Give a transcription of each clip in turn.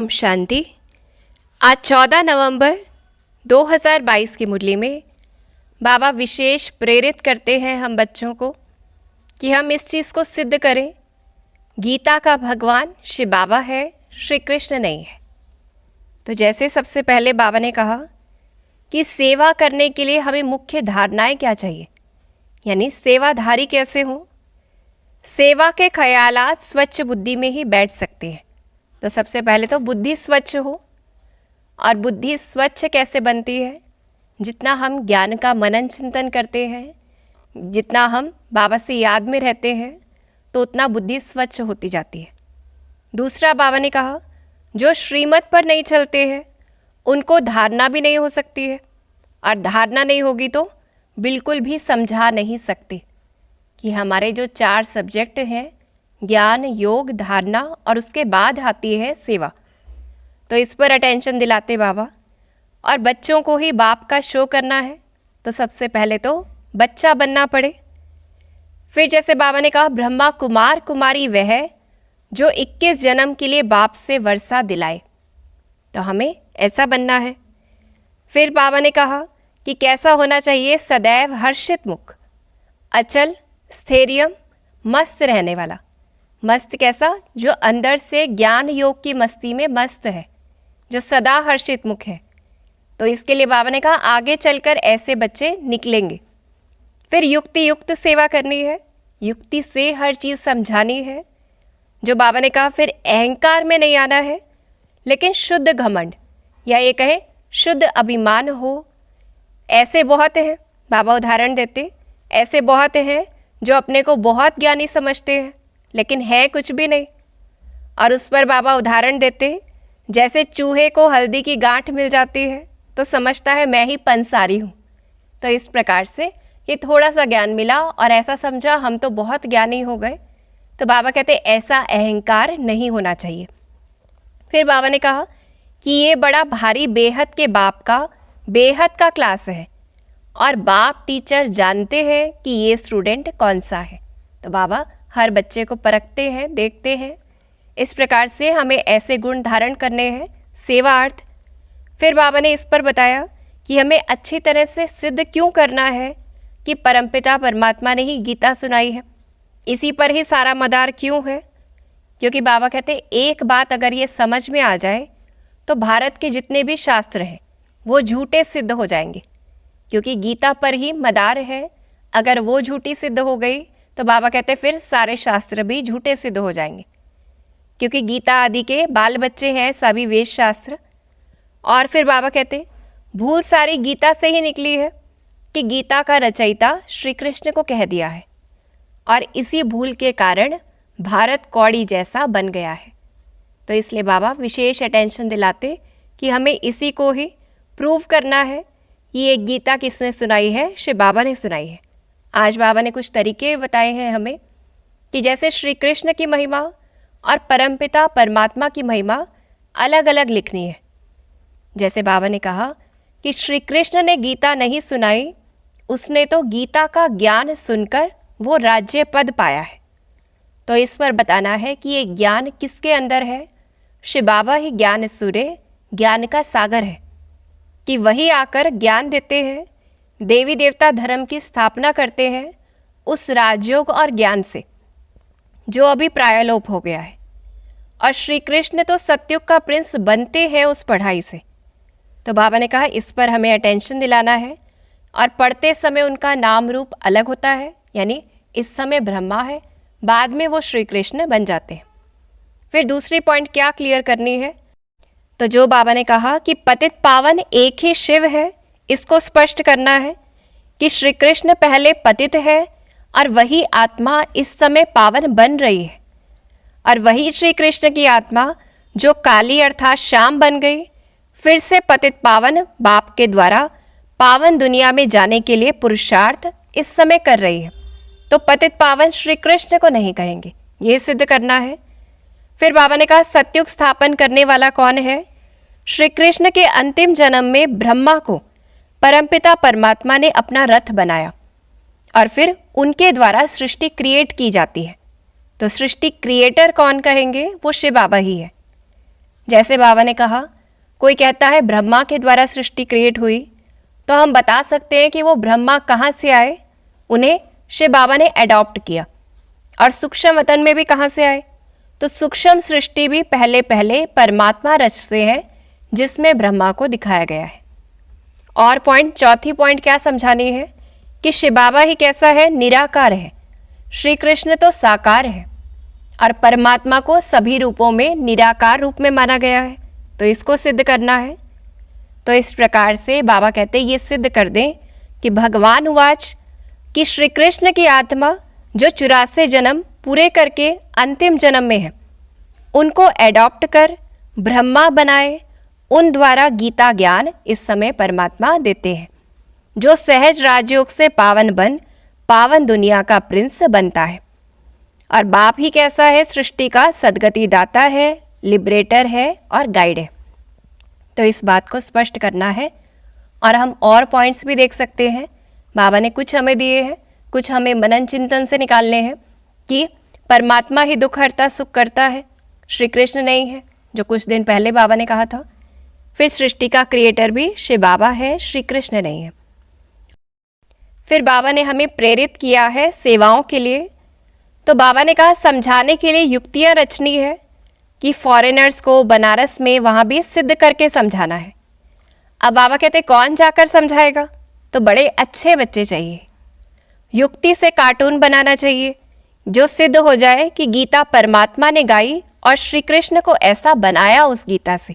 ओम शांति। आज 14 नवंबर 2022 की मुरली में बाबा विशेष प्रेरित करते हैं हम बच्चों को कि हम इस चीज़ को सिद्ध करें, गीता का भगवान शिव बाबा है, श्री कृष्ण नहीं है। तो जैसे सबसे पहले बाबा ने कहा कि सेवा करने के लिए हमें मुख्य धारणाएं क्या चाहिए, यानी सेवाधारी कैसे हों। सेवा के ख्यालात स्वच्छ बुद्धि में ही बैठ सकते हैं। तो सबसे पहले तो बुद्धि स्वच्छ हो, और बुद्धि स्वच्छ कैसे बनती है? जितना हम ज्ञान का मनन चिंतन करते हैं, जितना हम बाबा से याद में रहते हैं, तो उतना बुद्धि स्वच्छ होती जाती है। दूसरा बाबा ने कहा जो श्रीमत पर नहीं चलते हैं उनको धारणा भी नहीं हो सकती है, और धारणा नहीं होगी तो बिल्कुल भी समझा नहीं सकते कि हमारे जो 4 सब्जेक्ट हैं, ज्ञान, योग, धारणा, और उसके बाद आती है सेवा। तो इस पर अटेंशन दिलाते बाबा। और बच्चों को ही बाप का शो करना है, तो सबसे पहले तो बच्चा बनना पड़े। फिर जैसे बाबा ने कहा ब्रह्मा कुमार कुमारी वह जो 21 जन्म के लिए बाप से वर्षा दिलाए, तो हमें ऐसा बनना है। फिर बाबा ने कहा कि कैसा होना चाहिए, सदैव हर्षित मुख, अचल, स्थैर्यम, मस्त रहने वाला। मस्त कैसा? जो अंदर से ज्ञान योग की मस्ती में मस्त है, जो सदा हर्षित मुख है। तो इसके लिए बाबा ने कहा आगे चलकर ऐसे बच्चे निकलेंगे। फिर युक्ति युक्त सेवा करनी है, युक्ति से हर चीज़ समझानी है। जो बाबा ने कहा फिर अहंकार में नहीं आना है, लेकिन शुद्ध घमंड, या ये कहे शुद्ध अभिमान हो। ऐसे बहुत हैं, बाबा उदाहरण देते, ऐसे बहुत हैं जो अपने को बहुत ज्ञानी समझते हैं, लेकिन है कुछ भी नहीं। और उस पर बाबा उदाहरण देते, जैसे चूहे को हल्दी की गांठ मिल जाती है तो समझता है मैं ही पंसारी हूँ। तो इस प्रकार से कि थोड़ा सा ज्ञान मिला और ऐसा समझा हम तो बहुत ज्ञानी हो गए। तो बाबा कहते ऐसा अहंकार नहीं होना चाहिए। फिर बाबा ने कहा कि ये बड़ा भारी बेहद के बाप का बेहद का क्लास है, और बाप टीचर जानते हैं कि ये स्टूडेंट कौन सा है। तो बाबा हर बच्चे को परखते हैं, देखते हैं। इस प्रकार से हमें ऐसे गुण धारण करने हैं, सेवा अर्थ। फिर बाबा ने इस पर बताया कि हमें अच्छी तरह से सिद्ध क्यों करना है कि परमपिता परमात्मा ने ही गीता सुनाई है। इसी पर ही सारा मदार क्यों है? क्योंकि बाबा कहते एक बात अगर ये समझ में आ जाए तो भारत के जितने भी शास्त्र हैं वो झूठे सिद्ध हो जाएंगे, क्योंकि गीता पर ही मदार है। अगर वो झूठी सिद्ध हो गई तो बाबा कहते फिर सारे शास्त्र भी झूठे सिद्ध हो जाएंगे, क्योंकि गीता आदि के बाल बच्चे हैं सभी वेद शास्त्र। और फिर बाबा कहते भूल सारी गीता से ही निकली है कि गीता का रचयिता श्री कृष्ण को कह दिया है, और इसी भूल के कारण भारत कौड़ी जैसा बन गया है। तो इसलिए बाबा विशेष अटेंशन दिलाते कि हमें इसी को ही प्रूव करना है। ये गीता किसने सुनाई है? शिव बाबा ने सुनाई है। आज बाबा ने कुछ तरीके बताए हैं हमें कि जैसे श्री कृष्ण की महिमा और परमपिता परमात्मा की महिमा अलग अलग लिखनी है। जैसे बाबा ने कहा कि श्री कृष्ण ने गीता नहीं सुनाई, उसने तो गीता का ज्ञान सुनकर वो राज्य पद पाया है। तो इस पर बताना है कि ये ज्ञान किसके अंदर है? शिव बाबा ही ज्ञान सूर्य, ज्ञान का सागर है, कि वही आकर ज्ञान देते हैं, देवी देवता धर्म की स्थापना करते हैं उस राजयोग और ज्ञान से जो अभी प्रायलोप हो गया है। और श्री कृष्ण तो सत्युग का प्रिंस बनते हैं उस पढ़ाई से। तो बाबा ने कहा इस पर हमें अटेंशन दिलाना है। और पढ़ते समय उनका नाम रूप अलग होता है, यानी इस समय ब्रह्मा है, बाद में वो श्री कृष्ण बन जाते हैं। फिर दूसरी पॉइंट क्या क्लियर करनी है? तो जो बाबा ने कहा कि पतित पावन एक ही शिव है, इसको स्पष्ट करना है कि श्री कृष्ण पहले पतित है और वही आत्मा इस समय पावन बन रही है, और वही श्री कृष्ण की आत्मा जो काली अर्थात शाम बन गई, फिर से पतित पावन बाप के द्वारा पावन दुनिया में जाने के लिए पुरुषार्थ इस समय कर रही है। तो पतित पावन श्री कृष्ण को नहीं कहेंगे, ये सिद्ध करना है। फिर बाबा ने कहा सत्युग स्थापन करने वाला कौन है? श्री कृष्ण के अंतिम जन्म में ब्रह्मा को परमपिता परमात्मा ने अपना रथ बनाया, और फिर उनके द्वारा सृष्टि क्रिएट की जाती है। तो सृष्टि क्रिएटर कौन कहेंगे? वो शिव बाबा ही है। जैसे बाबा ने कहा, कोई कहता है ब्रह्मा के द्वारा सृष्टि क्रिएट हुई, तो हम बता सकते हैं कि वो ब्रह्मा कहाँ से आए, उन्हें शिव बाबा ने अडॉप्ट किया। और सूक्ष्म वतन में भी कहाँ से आए, तो सूक्ष्म सृष्टि भी पहले पहले परमात्मा रचते हैं, जिसमें ब्रह्मा को दिखाया गया है। और चौथी पॉइंट क्या समझानी है कि शिव बाबा ही कैसा है, निराकार है। श्री कृष्ण तो साकार है और परमात्मा को सभी रूपों में निराकार रूप में माना गया है, तो इसको सिद्ध करना है। तो इस प्रकार से बाबा कहते हैं ये सिद्ध कर दें कि भगवान उवाच कि श्री कृष्ण की आत्मा जो 84 जन्म पूरे करके अंतिम जन्म में है, उनको एडॉप्ट कर ब्रह्मा बनाए, उन द्वारा गीता ज्ञान इस समय परमात्मा देते हैं, जो सहज राजयोग से पावन बन पावन दुनिया का प्रिंस बनता है। और बाप ही कैसा है, सृष्टि का सदगति दाता है, लिबरेटर है और गाइड है। तो इस बात को स्पष्ट करना है। और हम और पॉइंट्स भी देख सकते हैं, बाबा ने कुछ हमें दिए हैं, कुछ हमें मनन चिंतन से निकालने हैं कि परमात्मा ही दुख हरता सुख करता है, श्री कृष्ण नहीं है, जो कुछ दिन पहले बाबा ने कहा था। फिर सृष्टि का क्रिएटर भी शिव बाबा है, श्री कृष्ण नहीं है। फिर बाबा ने हमें प्रेरित किया है सेवाओं के लिए। तो बाबा ने कहा समझाने के लिए युक्तियाँ रचनी है कि फॉरेनर्स को बनारस में वहाँ भी सिद्ध करके समझाना है। अब बाबा कहते कौन जाकर समझाएगा, तो बड़े अच्छे बच्चे चाहिए, युक्ति से कार्टून बनाना चाहिए जो सिद्ध हो जाए कि गीता परमात्मा ने गाई और श्री कृष्ण को ऐसा बनाया उस गीता से।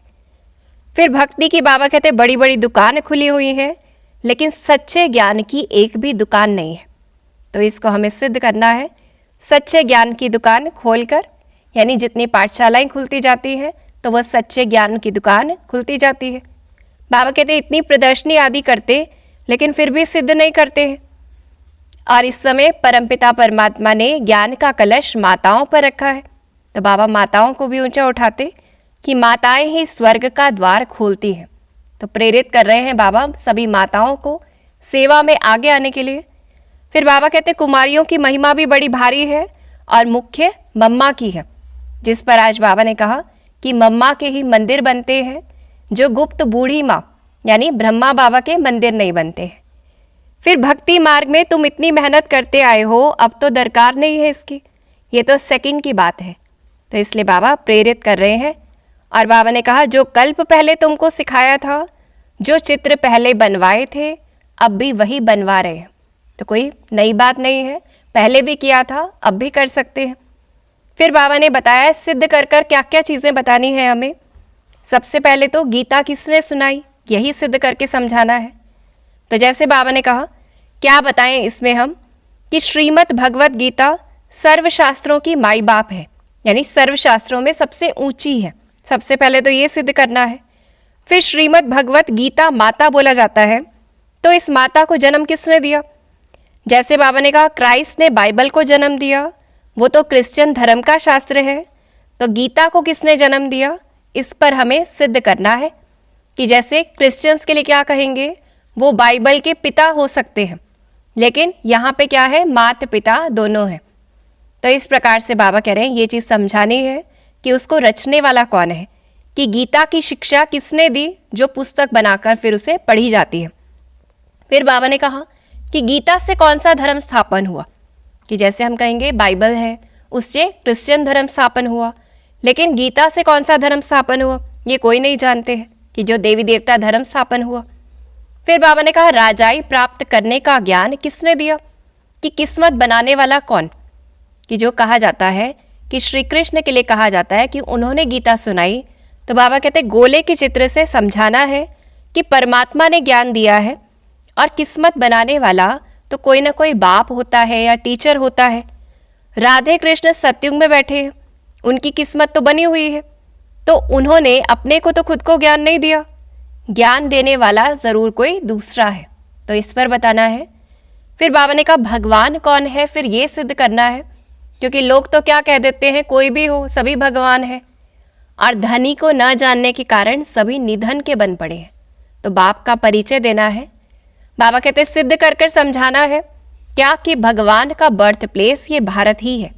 फिर भक्ति की बाबा कहते बड़ी बड़ी दुकान खुली हुई हैं, लेकिन सच्चे ज्ञान की एक भी दुकान नहीं है। तो इसको हमें सिद्ध करना है, सच्चे ज्ञान की दुकान खोलकर, यानी जितनी पाठशालाएं खुलती जाती हैं तो वह सच्चे ज्ञान की दुकान खुलती जाती है। बाबा कहते इतनी प्रदर्शनी आदि करते, लेकिन फिर भी सिद्ध नहीं करते हैं। और इस समय परमपिता परमात्मा ने ज्ञान का कलश माताओं पर रखा है, तो बाबा माताओं को भी ऊंचा उठाते कि माताएं ही स्वर्ग का द्वार खोलती हैं। तो प्रेरित कर रहे हैं बाबा सभी माताओं को सेवा में आगे आने के लिए। फिर बाबा कहते कुमारियों की महिमा भी बड़ी भारी है और मुख्य मम्मा की है, जिस पर आज बाबा ने कहा कि मम्मा के ही मंदिर बनते हैं, जो गुप्त बूढ़ी माँ यानी ब्रह्मा बाबा के मंदिर नहीं बनते हैं। फिर भक्ति मार्ग में तुम इतनी मेहनत करते आए हो, अब तो दरकार नहीं है इसकी, ये तो सेकंड की बात है। तो इसलिए बाबा प्रेरित कर रहे हैं। और बाबा ने कहा जो कल्प पहले तुमको सिखाया था, जो चित्र पहले बनवाए थे, अब भी वही बनवा रहे हैं। तो कोई नई बात नहीं है, पहले भी किया था, अब भी कर सकते हैं। फिर बाबा ने बताया सिद्ध कर कर क्या क्या चीज़ें बतानी है हमें। सबसे पहले तो गीता किसने सुनाई, यही सिद्ध करके समझाना है। तो जैसे बाबा ने कहा क्या बताएं इसमें हम कि श्रीमद् भगवत गीता सर्वशास्त्रों की माई बाप है, यानी सर्वशास्त्रों में सबसे ऊंची है। सबसे पहले तो ये सिद्ध करना है। फिर श्रीमद् भगवत गीता माता बोला जाता है, तो इस माता को जन्म किसने दिया। जैसे बाबा ने कहा क्राइस्ट ने बाइबल को जन्म दिया, वो तो क्रिश्चियन धर्म का शास्त्र है, तो गीता को किसने जन्म दिया, इस पर हमें सिद्ध करना है कि जैसे क्रिश्चियंस के लिए क्या कहेंगे, वो बाइबल के पिता हो सकते हैं, लेकिन यहाँ पे क्या है, माता पिता दोनों हैं। तो इस प्रकार से बाबा कह रहे हैं ये चीज़ समझानी है कि उसको रचने वाला कौन है, कि गीता की शिक्षा किसने दी, जो पुस्तक बनाकर फिर उसे पढ़ी जाती है। फिर बाबा ने कहा कि गीता से कौन सा धर्म स्थापन हुआ, कि जैसे हम कहेंगे बाइबल है उससे क्रिश्चियन धर्म स्थापन हुआ, लेकिन गीता से कौन सा धर्म स्थापन हुआ ये कोई नहीं जानते हैं, कि जो देवी देवता धर्म स्थापन हुआ। फिर बाबा ने कहा राजाई प्राप्त करने का ज्ञान किसने दिया, कि किस्मत बनाने वाला कौन, कि जो कहा जाता है कि श्री कृष्ण के लिए कहा जाता है कि उन्होंने गीता सुनाई, तो बाबा कहते गोले के चित्र से समझाना है कि परमात्मा ने ज्ञान दिया है और किस्मत बनाने वाला तो कोई ना कोई बाप होता है या टीचर होता है। राधे कृष्ण सतयुग में बैठे हैं, उनकी किस्मत तो बनी हुई है, तो उन्होंने अपने को तो खुद को ज्ञान नहीं दिया, ज्ञान देने वाला ज़रूर कोई दूसरा है, तो इस पर बताना है। फिर बाबा ने कहा भगवान कौन है, फिर ये सिद्ध करना है, क्योंकि लोग तो क्या कह देते हैं कोई भी हो सभी भगवान है, और धनी को न जानने के कारण सभी निधन के बन पड़े हैं। तो बाप का परिचय देना है। बाबा कहते सिद्ध कर कर समझाना है क्या कि भगवान का बर्थ प्लेस ये भारत ही है।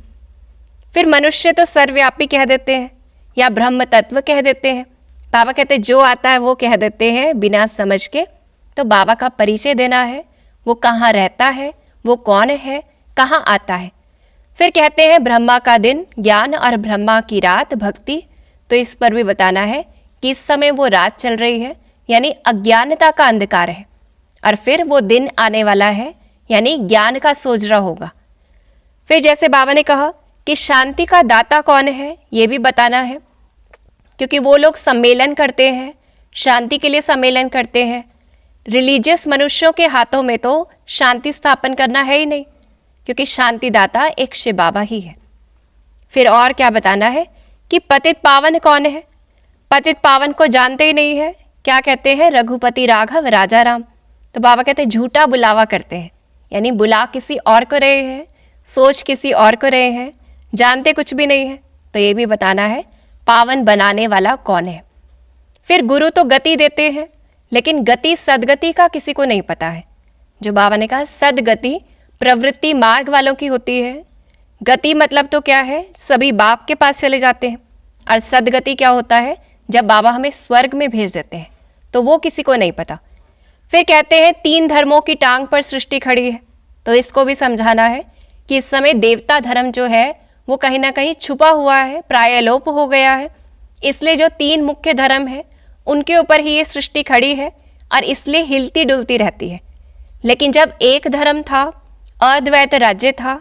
फिर मनुष्य तो सर्वव्यापी कह देते हैं, या ब्रह्म तत्व कह देते हैं। बाबा कहते हैं जो आता है वो कह देते हैं बिना समझ के। तो बाबा का परिचय देना है, वो कहाँ रहता है, वो कौन है, कहाँ आता है। फिर कहते हैं ब्रह्मा का दिन ज्ञान और ब्रह्मा की रात भक्ति। तो इस पर भी बताना है कि इस समय वो रात चल रही है, यानी अज्ञानता का अंधकार है, और फिर वो दिन आने वाला है, यानी ज्ञान का सोजरा होगा। फिर जैसे बाबा ने कहा कि शांति का दाता कौन है, ये भी बताना है, क्योंकि वो लोग सम्मेलन करते हैं, शांति के लिए सम्मेलन करते हैं। रिलीजियस मनुष्यों के हाथों में तो शांति स्थापन करना है ही नहीं, क्योंकि शांति दाता एक शिव बाबा ही है। फिर और क्या बताना है कि पतित पावन कौन है। पतित पावन को जानते ही नहीं है, क्या कहते हैं, रघुपति राघव राजा राम। तो बाबा कहते हैं झूठा बुलावा करते हैं, यानी बुला किसी और को रहे हैं, सोच किसी और को रहे हैं, जानते कुछ भी नहीं है। तो ये भी बताना है पावन बनाने वाला कौन है। फिर गुरु तो गति देते हैं, लेकिन गति सदगति का किसी को नहीं पता है। जो बाबा ने कहा सदगति प्रवृत्ति मार्ग वालों की होती है। गति मतलब तो क्या है, सभी बाप के पास चले जाते हैं। और सदगति क्या होता है, जब बाबा हमें स्वर्ग में भेज देते हैं, तो वो किसी को नहीं पता। फिर कहते हैं 3 धर्मों की टांग पर सृष्टि खड़ी है। तो इसको भी समझाना है कि इस समय देवता धर्म जो है वो कहीं ना कहीं छुपा हुआ है, प्राय लोप हो गया है। इसलिए जो 3 मुख्य धर्म है उनके ऊपर ही ये सृष्टि खड़ी है, और इसलिए हिलती डुलती रहती है। लेकिन जब एक धर्म था, अद्वैत राज्य था,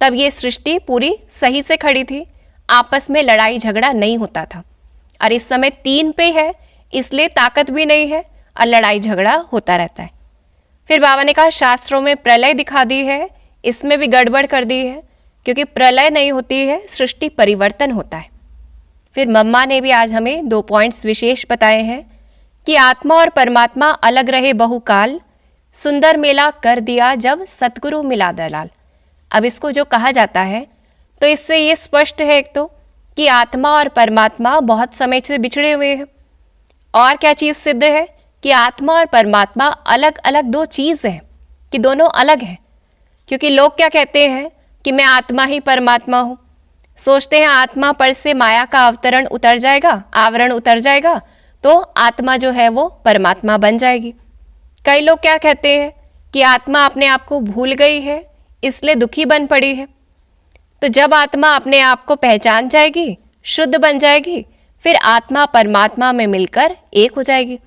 तब ये सृष्टि पूरी सही से खड़ी थी, आपस में लड़ाई झगड़ा नहीं होता था। और इस समय 3 पे है, इसलिए ताकत भी नहीं है और लड़ाई झगड़ा होता रहता है। फिर बाबा ने कहा शास्त्रों में प्रलय दिखा दी है, इसमें भी गड़बड़ कर दी है, क्योंकि प्रलय नहीं होती है, सृष्टि परिवर्तन होता है। फिर मम्मा ने भी आज हमें 2 पॉइंट्स विशेष बताए हैं कि आत्मा और परमात्मा अलग रहे बहुकाल, सुंदर मेला कर दिया जब सतगुरु मिला दलाल। अब इसको जो कहा जाता है, तो इससे ये स्पष्ट है एक तो कि आत्मा और परमात्मा बहुत समय से बिछड़े हुए हैं। और क्या चीज़ सिद्ध है कि आत्मा और परमात्मा अलग अलग 2 चीज़ हैं, कि दोनों अलग हैं। क्योंकि लोग क्या कहते हैं कि मैं आत्मा ही परमात्मा हूँ, सोचते हैं आत्मा पर से माया का अवतरण उतर जाएगा, आवरण उतर जाएगा, तो आत्मा जो है वो परमात्मा बन जाएगी। कई लोग क्या कहते हैं कि आत्मा अपने आप को भूल गई है, इसलिए दुखी बन पड़ी है। तो जब आत्मा अपने आप को पहचान जाएगी, शुद्ध बन जाएगी, फिर आत्मा परमात्मा में मिलकर एक हो जाएगी।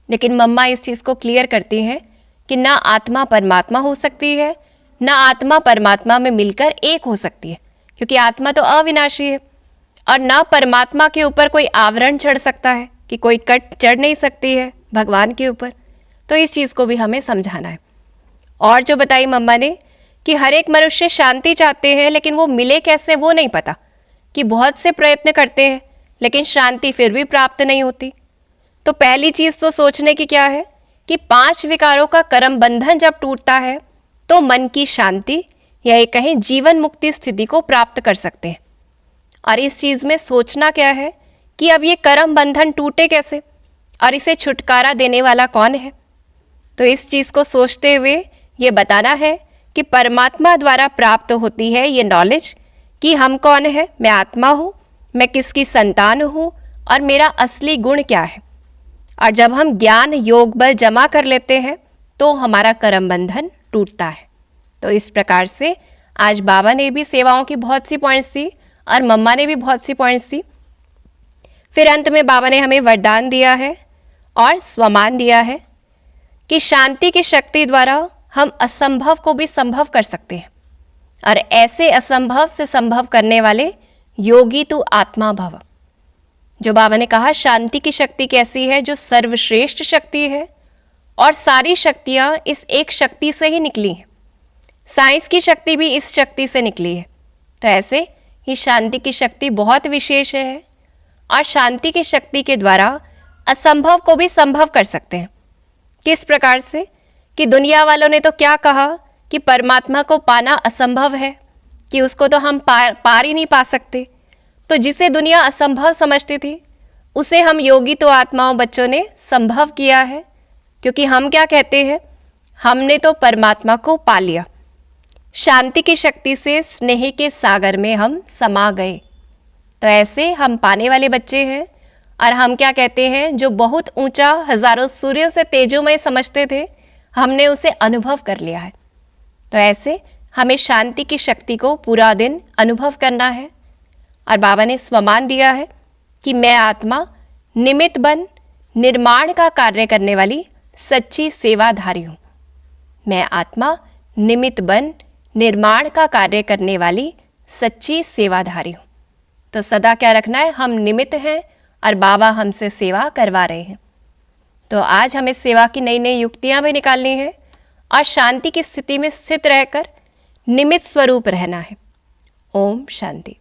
लेकिन मम्मा इस चीज़ को क्लियर करती हैं कि ना आत्मा परमात्मा हो सकती है, ना आत्मा परमात्मा में मिलकर एक हो सकती है, क्योंकि आत्मा तो अविनाशी है। और ना परमात्मा के ऊपर कोई आवरण चढ़ सकता है, कि कोई कट चढ़ नहीं सकती है भगवान के ऊपर। तो इस चीज़ को भी हमें समझाना है। और जो बताई मम्मा ने कि हर एक मनुष्य शांति चाहते हैं, लेकिन वो मिले कैसे वो नहीं पता, कि बहुत से प्रयत्न करते हैं लेकिन शांति फिर भी प्राप्त नहीं होती। तो पहली चीज़ तो सोचने की क्या है कि 5 विकारों का कर्म बंधन जब टूटता है तो मन की शांति या ये कहें जीवन मुक्ति स्थिति को प्राप्त कर सकते हैं। और इस चीज़ में सोचना क्या है कि अब ये कर्म बंधन टूटे कैसे, और इसे छुटकारा देने वाला कौन है। तो इस चीज़ को सोचते हुए ये बताना है कि परमात्मा द्वारा प्राप्त होती है ये नॉलेज कि हम कौन है, मैं आत्मा हूँ, मैं किसकी संतान हूँ, और मेरा असली गुण क्या है। और जब हम ज्ञान योग बल जमा कर लेते हैं तो हमारा कर्म बंधन टूटता है। तो इस प्रकार से आज बाबा ने भी सेवाओं की बहुत सी पॉइंट्स दी और मम्मा ने भी बहुत सी पॉइंट्स दी। फिर अंत में बाबा ने हमें वरदान दिया है और स्वमान दिया है कि शांति की शक्ति द्वारा हम असंभव को भी संभव कर सकते हैं, और ऐसे असंभव से संभव करने वाले योगी तू आत्मा भव। जो बाबा ने कहा शांति की शक्ति कैसी है, जो सर्वश्रेष्ठ शक्ति है, और सारी शक्तियाँ इस एक शक्ति से ही निकली हैं। साइंस की शक्ति भी इस शक्ति से निकली है। तो ऐसे ही शांति की शक्ति बहुत विशेष है, और शांति की शक्ति के द्वारा असंभव को भी संभव कर सकते हैं। किस प्रकार से कि दुनिया वालों ने तो क्या कहा कि परमात्मा को पाना असंभव है, कि उसको तो हम पार ही नहीं पा सकते। तो जिसे दुनिया असंभव समझती थी उसे हम योगी तो आत्माओं बच्चों ने संभव किया है, क्योंकि हम क्या कहते हैं, हमने तो परमात्मा को पा लिया। शांति की शक्ति से स्नेह के सागर में हम समा गए। तो ऐसे हम पाने वाले बच्चे हैं। और हम क्या कहते हैं, जो बहुत ऊंचा हजारों सूर्यों से तेजोमय समझते थे, हमने उसे अनुभव कर लिया है। तो ऐसे हमें शांति की शक्ति को पूरा दिन अनुभव करना है। और बाबा ने स्वमान दिया है कि मैं आत्मा निमित्त बन निर्माण का कार्य करने वाली सच्ची सेवाधारी हूँ। मैं आत्मा निमित्त बन निर्माण का कार्य करने वाली सच्ची सेवाधारी हूँ। तो सदा क्या रखना है, हम निमित्त हैं और बाबा हमसे सेवा करवा रहे हैं। तो आज हमें सेवा की नई नई युक्तियाँ भी निकालनी है और शांति की स्थिति में स्थित रहकर निमित्त स्वरूप रहना है। ओम शांति।